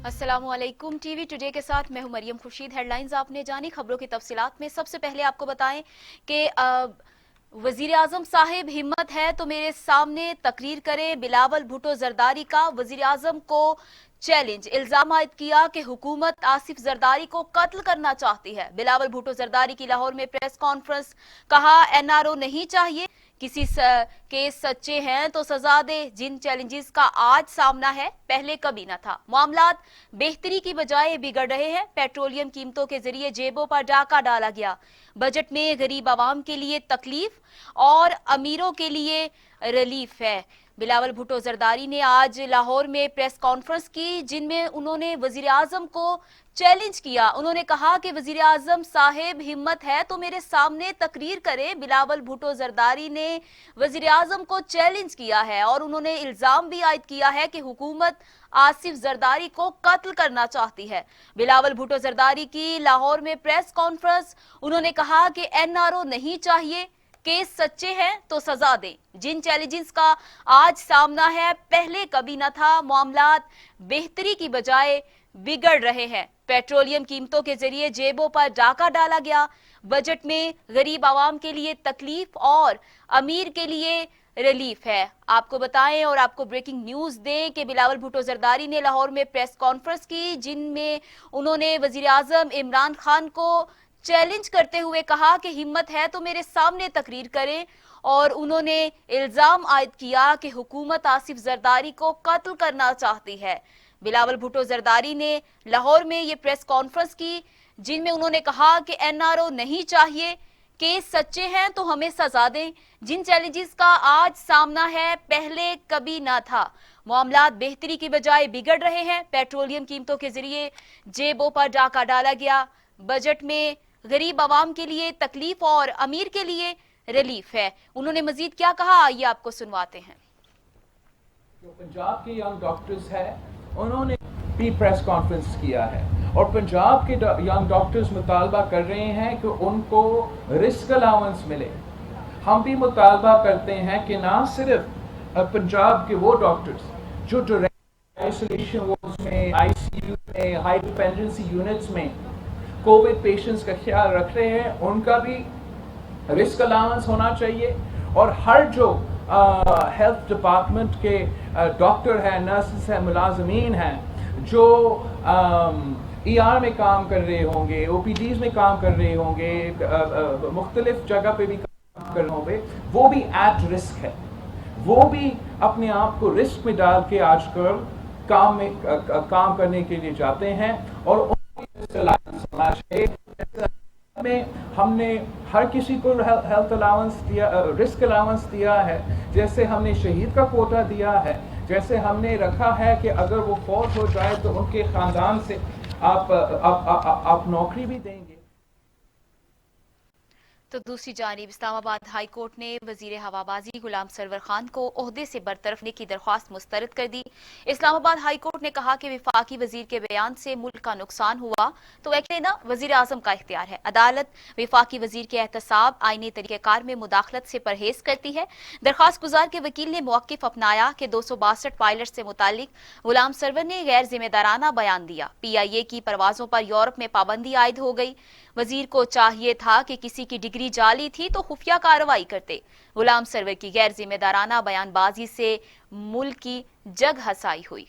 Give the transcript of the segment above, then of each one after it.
अस्सलामुअलैकुम। TV today के साथ मैं हूं मरियम खुर्शीद। हेडलाइंस आपने जानी, खबरों की तफसीलात में सबसे पहले आपको बताएं कि वजीर आजम साहिब हिम्मत है तो मेरे सामने तकरीर करे। बिलावल भुट्टो जरदारी का वजीर आजम को चैलेंज, इल्जाम आयद किया कि हुकूमत आसिफ जरदारी को कत्ल करना चाहती है। बिलावल भुट्टो जरदारी की लाहौर में प्रेस कॉन्फ्रेंस, कहा एनआरओ नहीं चाहिए, किसी केस सच्चे हैं तो सजा दे। जिन चैलेंजेस का आज सामना है पहले कभी न था। मामलात बेहतरी की बजाय बिगड़ रहे हैं। पेट्रोलियम कीमतों के जरिए जेबों पर डाका डाला गया। बजट में गरीब आवाम के लिए तकलीफ और अमीरों के लिए रिलीफ है। बिलावल भुट्टो जरदारी ने आज लाहौर में प्रेस कॉन्फ्रेंस की, जिनमें उन्होंने वजीर आजम को चैलेंज किया। उन्होंने कहा कि वजीर आजम साहेब हिम्मत है तो मेरे सामने तकरीर करे। बिलावल भुट्टो जरदारी ने वजीर आजम को चैलेंज किया है और उन्होंने इल्जाम भी आयद किया है कि हुकूमत आसिफ जरदारी को कत्ल करना चाहती है। बिलावल भुट्टो जरदारी की लाहौर में प्रेस कॉन्फ्रेंस, उन्होंने कहा कि एनआरओ नहीं चाहिए, केस सच्चे हैं तो सजा दें। जिन चैलेंजेस का आज सामना है पहले कभी न था। मामलात बेहतरी की बजाय बिगड़ रहे हैं। पेट्रोलियम कीमतों के जरिए जेबों पर डाका डाला गया। बजट में गरीब आवाम के लिए तकलीफ और अमीर के लिए रिलीफ है। आपको बताएं और आपको ब्रेकिंग न्यूज दें कि बिलावल भुट्टो जरदारी ने लाहौर में प्रेस कॉन्फ्रेंस की, जिनमें उन्होंने वजीर आजम इमरान खान को चैलेंज करते हुए कहा कि हिम्मत है तो मेरे सामने तकरीर करें, और उन्होंने इल्जाम आयद किया कि हुकूमत आसिफ जरदारी को कत्ल करना चाहती है। बिलावल भुट्टो जरदारी ने लाहौर में ये प्रेस कॉन्फ्रेंस की, जिनमें उन्होंने कहा कि एनआरओ नहीं चाहिए, केस सच्चे हैं तो हमें सजा दें। जिन चैलेंजेस का आज सामना है पहले कभी ना था। मामलात बेहतरी की बजाय बिगड़ रहे हैं। पेट्रोलियम कीमतों के जरिए जेबों पर डाका डाला गया। बजट में गरीब आवाम के लिए तकलीफ और अमीर के लिए रिलीफ है। उन्होंने मजीद क्या कहा, आइए आपको सुनवाते हैं। जो पंजाब के यंग डॉक्टर्स हैं उन्होंने भी प्रेस कॉन्फ्रेंस किया है और पंजाब के यंग डॉक्टर्स मुतालबा कर रहे हैं कि उनको रिस्क अलाउंस मिले। हम भी मुतालबा करते हैं कि ना सिर्फ पंजाब के वो डॉक्टर्स जो डायरेक्ट आइसोलेशन वार्ड्स में, आईसीयू में, हाई डिपेंडेंसी यूनिट्स में कोविड पेशेंट्स का ख्याल रख रहे हैं, उनका भी रिस्क अलाउंस होना चाहिए। और हर जो हेल्थ डिपार्टमेंट के डॉक्टर हैं, नर्सेस हैं, मुलाजमीन हैं, जो ईआर में काम कर रहे होंगे, ओपीडीज में काम कर रहे होंगे, मुख्तलिफ जगह पे भी काम कर रहे होंगे, वो भी एट रिस्क है। वो भी अपने आप को रिस्क में डाल के आजकल काम करने के लिए जाते हैं और में हमने हर किसी को हेल्थ अलाउंस दिया, रिस्क अलाउंस दिया है। जैसे हमने शहीद का कोटा दिया है, जैसे हमने रखा है कि अगर वो फौत हो जाए तो उनके खानदान से आप नौकरी भी देंगे। तो दूसरी जानिब इस्लामाबाद हाई कोर्ट ने वजीर हवाबाजी गुलाम सरवर खान को ओहदे से बरतरफने की दरख्वास्त मुस्तरद कर दी। इस्लामाबाद हाई कोर्ट ने कहा कि विफाकी वजीर के बयान से मुल्क का नुकसान हुआ तो एक्शन लेना वजीर आजम का इख्तियार है। अदालत विफाकी वजीर के एहतसाब आईनी तरीक़ेकार में मुदाखलत से परहेज करती है। दरख्वास्त गुजार के वकील ने मौक़िफ़ अपनाया कि 262 पायलट से मुतालिक गुलाम सरवर ने गैर जिम्मेदाराना बयान दिया। PIA की परवाजों पर यूरोप में पाबंदी आयद हो गई। वजीर को चाहिए था कि किसी की डिग्री जाली थी तो खुफिया कार्रवाई करते। गुलाम सरवर की गैर जिम्मेदाराना बयानबाजी से मुल्क की जग हसाई हुई।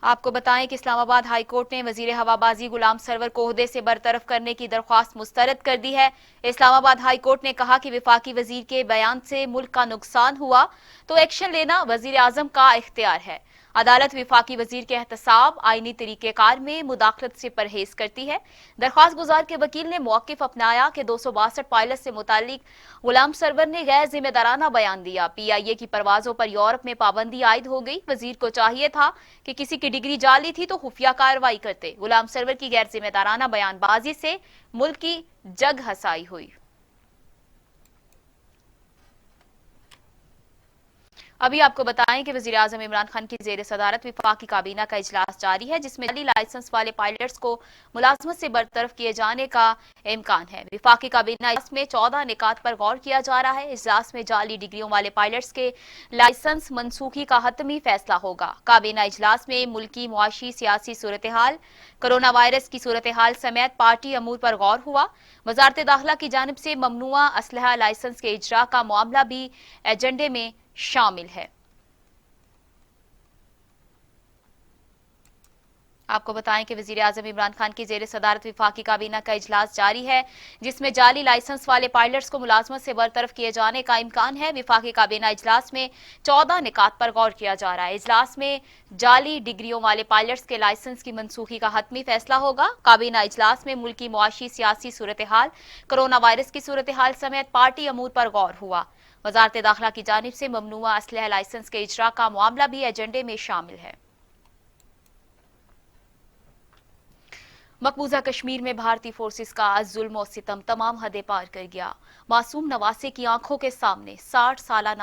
आपको बताएं कि इस्लामाबाद हाई कोर्ट ने वजीर हवाबाजी गुलाम सरवर को ओहदे से बरतरफ करने की दरख्वास्त मुस्तरद कर दी है। इस्लामाबाद हाई कोर्ट ने कहा कि विफाकी वजीर के बयान से मुल्क का नुकसान हुआ तो एक्शन लेना वजीर आजम का इख्तियार है। अदालत विफाकी वजीर के एहतसाब आईनी तरीक़ेकार में मुदाखलत से परहेज करती है। दरख्वास्त गुजार के वकील ने मौक़िफ़ अपनाया कि 262 पायलट से मुतालिक गुलाम सरवर ने गैर जिम्मेदाराना बयान दिया। PIA की परवाजों पर यूरोप में पाबंदी आयद हो गई। वजीर को चाहिए था कि किसी की डिग्री जाली थी तो खुफिया कार्रवाई करते। गुलाम सरवर की गैर जिम्मेदाराना बयानबाजी से मुल्क की जग हसाई हुई। अभी आपको बताएं कि वज़ीर-ए-आज़म इमरान खान की ज़ेर सदारत वफाकी काबीना का इजलास जारी है, जिसमें जाली लाइसेंस वाले पायलट्स को मुलाजमत से बरतरफ किए जाने का इम्कान है। वफाकी काबीना इजलास में 14 निकात पर गौर किया जा रहा है। इजलास में जाली डिग्रियों वाले पायलट्स के लाइसेंस मनसूखी का हतमी फैसला होगा। काबीना इजलास में मुल्की मुआशी सियासी सूरत हाल, कोरोना वायरस की सूरत हाल समेत पार्टी अमूर पर गौर हुआ। वजारत दाखिला की जानिब से ममनुआ असलहा लाइसेंस के इजरा का मामला भी एजेंडे में शामिल है। आपको बताएं कि वज़ीर-ए-आज़म इमरान खान की ज़ेर सदारत वफाकी काबीना का इजलास जारी है, जिसमें जाली लाइसेंस वाले पायलट्स को मुलाजमत से बरतरफ किए जाने का इम्कान है। वफाकी काबीना इजलास में 14 निकात पर गौर किया जा रहा है। इजलास में जाली डिग्रियों वाले पायलट्स के लाइसेंस की मनसूखी का हतमी फैसला होगा। काबीना इजलास में मुल्की मुआशी सियासी सूरत हाल, कोरोना वायरस की सूरत हाल समेत पार्टी अमूर पर गौर हुआ। वजारत दाखिला की जानिब से ममनुआ असलहा लाइसेंस के इजरा का मामला भी एजेंडे में शामिल है। मकबूजा कश्मीर में भारतीय फोर्सेस का जुल्म और सितम तमाम हदें पार कर गया। मासूम नवासे की आंखों के सामने 60 साला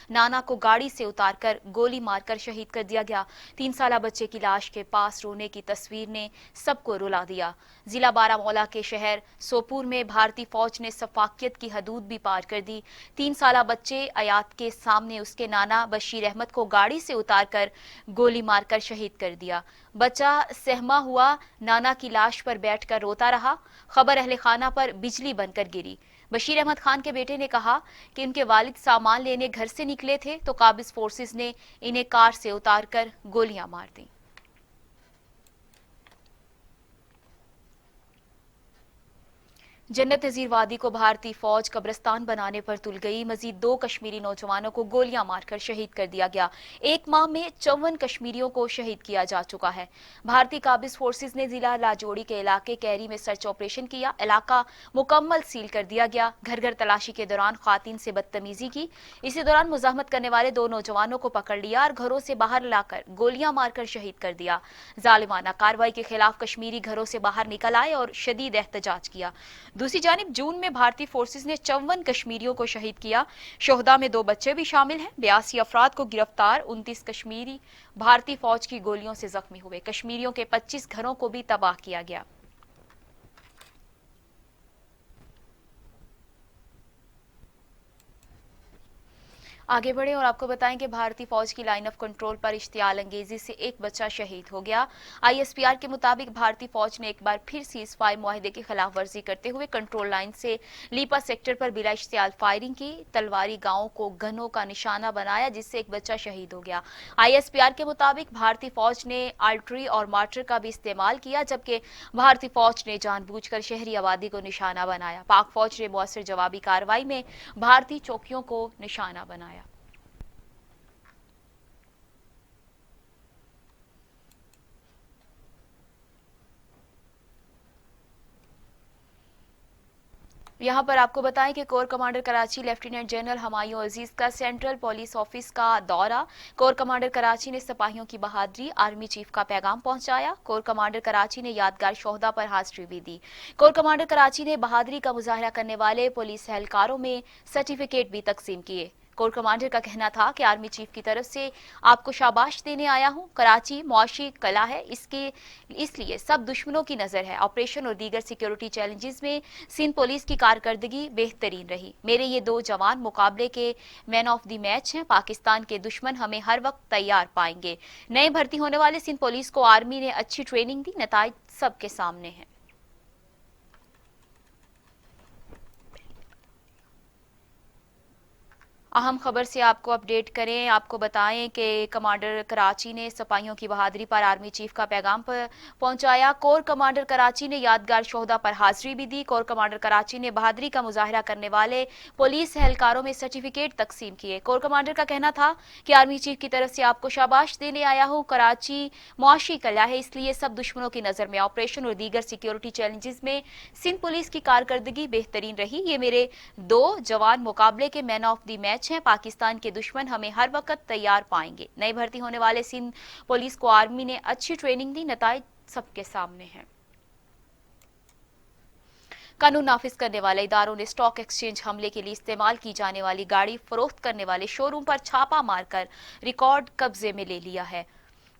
नाना को गाड़ी से उतारकर गोली मारकर शहीद कर दिया गया। 3 साला बच्चे की लाश के पास रोने की तस्वीर ने सबको रुला दिया। जिला बारामूला के शहर सोपुर में भारतीय फौज ने सफाकियत की हदूद भी पार कर दी। 3 साला बच्चे अयात के सामने उसके नाना बशीर अहमद को गाड़ी से उतारकर गोली मारकर शहीद कर दिया। बच्चा सहमा हुआ नाना की लाश पर बैठकर रोता रहा। खबर अहले खाना पर बिजली बनकर गिरी। बशीर अहमद खान के बेटे ने कहा कि उनके वालिद सामान लेने घर से निकले थे तो काबिज फोर्सेस ने इन्हें कार से उतारकर गोलियां मार दी। जन्नत नजीर वादी को भारतीय फौज कब्रिस्तान बनाने पर तुल गई। मजीद 2 कश्मीरी नौजवानों को गोलियां मारकर शहीद कर दिया गया। एक माह में 54 कश्मीरियों को शहीद किया जा चुका है। भारतीय काबिज फोर्सेस ने जिला लाजोड़ी के इलाके कैरी में सर्च ऑपरेशन किया। इलाका मुकम्मल सील कर दिया गया। घर घर तलाशी के दौरान खातिन से बदतमीजी की। इसी दौरान मुजाहमत करने वाले 2 नौजवानों को पकड़ लिया और घरों से बाहर लाकर गोलियां मारकर शहीद कर दिया। जालिमाना कार्रवाई के खिलाफ कश्मीरी घरों से बाहर निकल आए और शदीद एहतजाज किया। दूसरी जानिब जून में भारतीय फोर्सेस ने 54 कश्मीरियों को शहीद किया। शोहदा में 2 बच्चे भी शामिल हैं। 82 अफराद को गिरफ्तार। 29 कश्मीरी भारतीय फौज की गोलियों से जख्मी हुए। कश्मीरियों के 25 घरों को भी तबाह किया गया। आगे बढ़े और आपको बताएं कि भारतीय फौज की लाइन ऑफ कंट्रोल पर इश्तियाल अंगेजी से एक बच्चा शहीद हो गया। आईएसपीआर के मुताबिक भारतीय फौज ने एक बार फिर सीज फायर मुआहदे की खिलाफ वर्जी करते हुए कंट्रोल लाइन से लीपा सेक्टर पर बिला इश्तियाल फायरिंग की। तलवारी गांव को गनों का निशाना बनाया, जिससे एक बच्चा शहीद हो गया। आईएसपीआर के मुताबिक भारतीय फौज ने आर्टरी और मार्टर का भी इस्तेमाल किया, जबकि भारतीय फौज ने जानबूझकर शहरी आबादी को निशाना बनाया। पाक फौज ने मौसर जवाबी कार्रवाई में भारतीय चौकियों को निशाना बनाया। यहाँ पर आपको बताएं कि core commander Karachi lieutenant general Humayun Aziz का सेंट्रल पुलिस ऑफिस का दौरा। कोर कमांडर कराची ने सिपाहियों की बहादुरी, आर्मी चीफ का पैगाम पहुंचाया। कोर कमांडर कराची ने यादगार शोहदा पर हाजिरी भी दी। कोर कमांडर कराची ने बहादुरी का मुजाहरा करने वाले पुलिस एहलकारों में सर्टिफिकेट भी तकसीम किए। कोर कमांडर का कहना था कि आर्मी चीफ की तरफ से आपको शाबाश देने आया हूं। कराची मुआशी कला है, इसलिए सब दुश्मनों की नजर है। ऑपरेशन और दीगर सिक्योरिटी चैलेंजेस में सिंध पुलिस की कारकर्दगी बेहतरीन रही। मेरे ये 2 जवान मुकाबले के मैन ऑफ द मैच हैं। पाकिस्तान के दुश्मन हमें हर वक्त तैयार पाएंगे। नए भर्ती होने वाले सिंध पुलिस को आर्मी ने अच्छी ट्रेनिंग दी। नताइज सबके सामने हैं। अहम खबर से आपको अपडेट करें। आपको बताएं कि कमांडर कराची ने सिपाहियों की बहादुरी पर आर्मी चीफ का पैगाम पहुंचाया। कोर कमांडर कराची ने यादगार शोहदा पर हाजिरी भी दी। कोर कमांडर कराची ने बहादुरी का मुजाहरा करने वाले पुलिस एहलकारों में सर्टिफिकेट तकसीम किए। कोर कमांडर का कहना था कि आर्मी चीफ की तरफ से आपको शाबाश देने आया हूं। कराची मुआशी कला है, इसलिए सब दुश्मनों की नजर में। ऑपरेशन और दीगर सिक्योरिटी चैलेंजेस में सिंध पुलिस की कारकर्दगी बेहतरीन रही। ये मेरे 2 जवान मुकाबले के मैन ऑफ द मैच हैं। पाकिस्तान के दुश्मन हमें हर वक्त तैयार पाएंगे। नई भर्ती होने वाले सिंध पुलिस को आर्मी ने अच्छी ट्रेनिंग दी। नताइज सबके सामने हैं। कानून नाफिज करने वाले इदारों ने स्टॉक एक्सचेंज हमले के लिए इस्तेमाल की जाने वाली गाड़ी फरोख्त करने वाले शोरूम पर छापा मारकर रिकॉर्ड कब्जे में ले लिया है।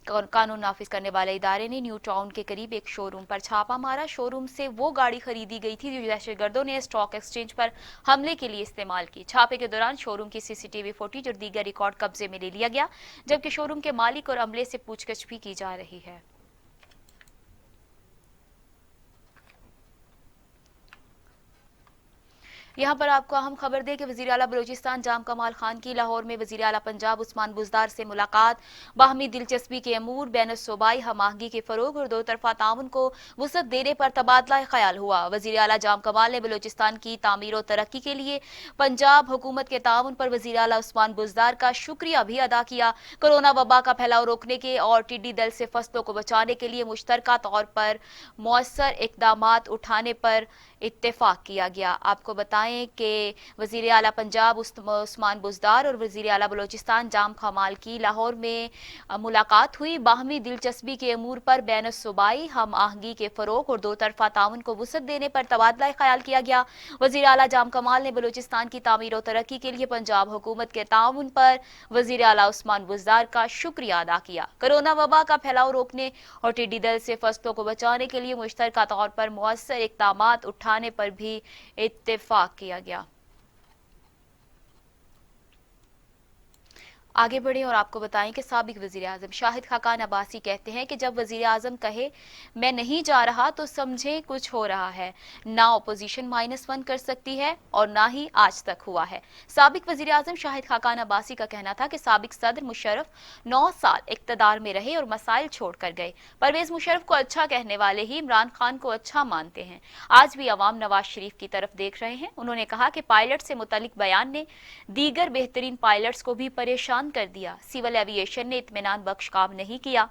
कानून नाफिज करने वाले इदारे ने न्यू टाउन के करीब एक शोरूम पर छापा मारा। शोरूम से वो गाड़ी खरीदी गई थी जो दहशतगर्दों ने स्टॉक एक्सचेंज पर हमले के लिए इस्तेमाल की। छापे के दौरान शोरूम की सीसीटीवी फुटेज और दीगर रिकॉर्ड कब्जे में ले लिया गया, जबकि शोरूम के मालिक और अमले से पूछताछ भी की जा रही है। यहाँ पर आपको अहम खबर दे कि वज़ीर आला बलूचिस्तान जाम कमाल खान की लाहौर में वज़ीर आला पंजाब उस्मान बुज़दार से मुलाकात। बाहमी दिलचस्पी के अमूर, बैन सूबाई हम आहंगी के फरोग और दो तरफा ताउन को वुसअत देने पर तबादला ख्याल हुआ। वज़ीर आला जाम कमाल ने बलूचिस्तान की तामीर और तरक्की के लिए पंजाब हुकूमत के ताउन पर वज़ीर आला उस्मान बुज़दार का शुक्रिया भी अदा किया। कोरोना वबा का फैलाव रोकने के और टिड्डी दल से फसलों को बचाने के लिए मुश्तरका तौर पर मौसर इक़दामात उठाने पर इत्तेफाक किया गया। आपको बताएं कि वज़ीर आला पंजाब उस्मान बुज़दार और वज़ीर आला बलूचिस्तान जाम कमाल की लाहौर में मुलाकात हुई। बाहमी दिलचस्पी के अमूर पर बैन सूबाई हम आहंगी के फरोग और दो तरफा ताउन को वुसअत देने पर तबादला ख्याल किया गया। वज़ीर आला जाम कमाल ने बलूचिस्तान की तामीर और तरक्की के लिए पंजाब हुकूमत के ताउन पर वज़ीर आला उस्मान बुज़दार का शुक्रिया अदा किया। कोरोना वबा का फैलाव रोकने और टिड्डी दल से फसलों को बचाने के लिए मुश्तरका तौर पर मौसर इक़दामात उठाने पर भी इत्तेफाक किया गया। आगे बढ़े और आपको बताएं कि साबिक वज़ीर आज़म शाहिद खाकान अब्बासी कहते हैं कि जब वज़ीर आज़म कहे मैं नहीं जा रहा तो समझे कुछ हो रहा है। ना अपोजिशन -1 कर सकती है और ना ही आज तक हुआ है। साबिक वज़ीर आज़म शाहिद खाकान अब्बासी का कहना था कि साबिक सदर मुशर्रफ 9 साल इक़्तिदार में रहे और मसाइल छोड़कर गए। परवेज मुशर्रफ को अच्छा कहने वाले ही इमरान खान को अच्छा मानते हैं। आज भी अवाम नवाज शरीफ की तरफ देख रहे हैं। उन्होंने कहा कि पायलट से मुतल्लिक बयान ने दीगर बेहतरीन पायलट्स को भी परेशान कर दिया। सिविल एविएशन ने इत्मीनान बख्श काम नहीं किया।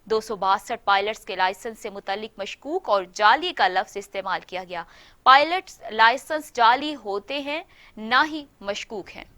262 पायलट्स के लाइसेंस से मुतल्लिक मशकूक और जाली का लफ्ज इस्तेमाल किया गया। पायलट्स लाइसेंस जाली होते हैं, ना ही मशकूक हैं।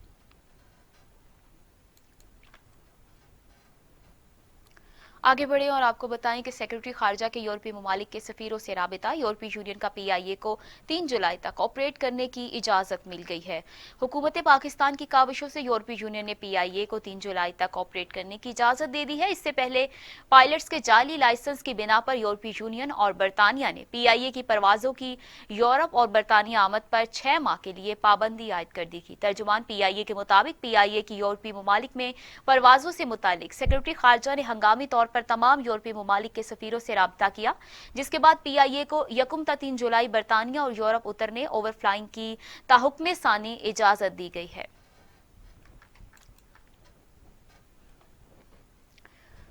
आगे बढ़े और आपको बताएं कि सेक्रेटरी खारजा के यूरोपीय ममालिक के सफीरों से राबिता। यूरोपीय यूनियन का PIA को 3 जुलाई तक ऑपरेट करने की इजाजत मिल गई है। हुकूमत पाकिस्तान की काविशों से यूरोपीय यूनियन ने PIA को 3 जुलाई तक ऑपरेट करने की इजाजत दे दी है। इससे पहले पायलट्स के जाली लाइसेंस की बिना पर यूरोपीय यूनियन और बरतानिया ने PIA की परवाजों की यूरोप और बरतानिया आमद पर 6 माह के लिए पाबंदी आयद कर दी थी। तर्जुमान PIA के मुताबिक PIA की यूरोपीय ममालिक में परवाजों से मुतालिक सेक्रेटरी खारजा ने हंगामी तौर पर तमाम यूरोपीय ममालिक के सफीरों से राब्ता किया, जिसके बाद PIA को 1 जुलाई बरतानिया और यूरोप उतरने ओवरफ्लाइंग की ताहुक्मे सानी इजाजत दी गई है।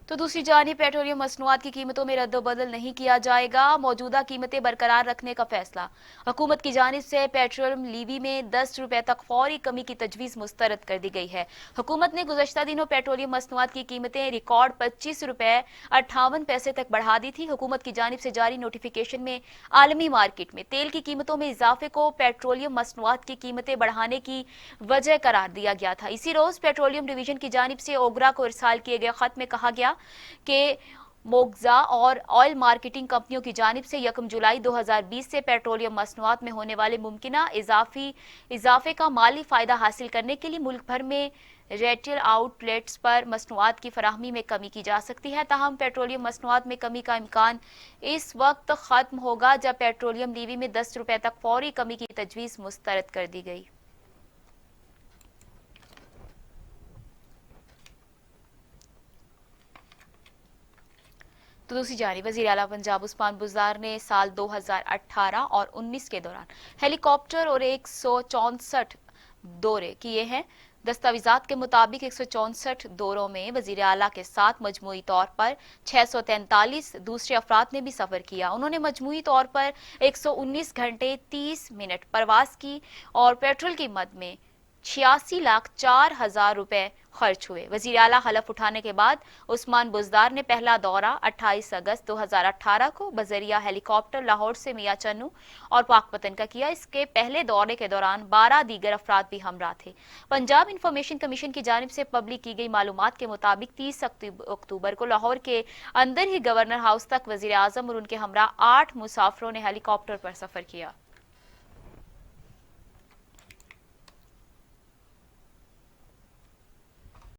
तो दूसरी जानिब पेट्रोलियम मसनूआत की कीमतों में रद्द-ओ-बदल नहीं किया जाएगा। मौजूदा कीमतें बरकरार रखने का फैसला। हुकूमत की जानिब से पेट्रोलियम लीवी में 10 रुपए तक फौरी कमी की तजवीज़ मुस्तरद कर दी गई है। हुकूमत ने गुज़श्ता दिनों पेट्रोलियम मसनूआत की कीमतें रिकॉर्ड 25 रुपए 58 पैसे तक बढ़ा दी थी। हुकूमत की जानिब से जारी नोटिफिकेशन में आलमी मार्केट में तेल की कीमतों में इजाफे को पेट्रोलियम मसनूआत की कीमतें बढ़ाने की वजह करार दिया गया था। इसी रोज पेट्रोलियम डिवीजन की जानिब से ओगरा को इरसाल किए गए खत में कहा गया कि मोगजा और ऑयल मार्केटिंग कंपनियों की जानिब से 1 जुलाई 2020 से पेट्रोलियम मसनूआत में होने वाले मुमकिना इजाफे का माली फायदा हासिल करने के लिए मुल्क भर में रिटेल आउटलेट्स पर मसनूआत की फराहमी में कमी की जा सकती है। ताहम पेट्रोलियम मसनूआत में कमी का इम्कान इस वक्त खत्म होगा जब पेट्रोलियम लीवी में 10 रुपए तक फौरी कमी की तजवीज़ मुस्तरद कर दी गई। तो दूसरी जानिब वज़ीर आला पंजाब उस्मान बुज़दार ने साल 2018 और 19 के दौरान हेलीकॉप्टर और 164 दौरे किए हैं। दस्तावेजात के मुताबिक 164 दौरों में वज़ीर आला के साथ मजमूई तौर पर 643 दूसरे अफराद ने भी सफ़र किया। उन्होंने मजमूई तौर पर 119 घंटे 30 मिनट परवास की और पेट्रोल की मद में 86,04,000 रुपए खर्च हुए। वज़ीर आला हलफ उठाने के बाद उस्मान बुज़दार ने पहला दौरा 28 अगस्त 2018 को बजरिया हेलीकॉप्टर लाहौर से मियां चन्नू और पाकपतन का किया। इसके पहले दौरे के दौरान 12 दीगर अफराद भी हमरा थे। पंजाब इंफॉर्मेशन कमीशन की जानिब से पब्लिक की गई मालूमात के मुताबिक 30 अक्टूबर को लाहौर के अंदर ही गवर्नर हाउस तक वज़ीर आज़म और उनके हमरा 8 मुसाफिरों ने हेलीकॉप्टर पर सफर किया।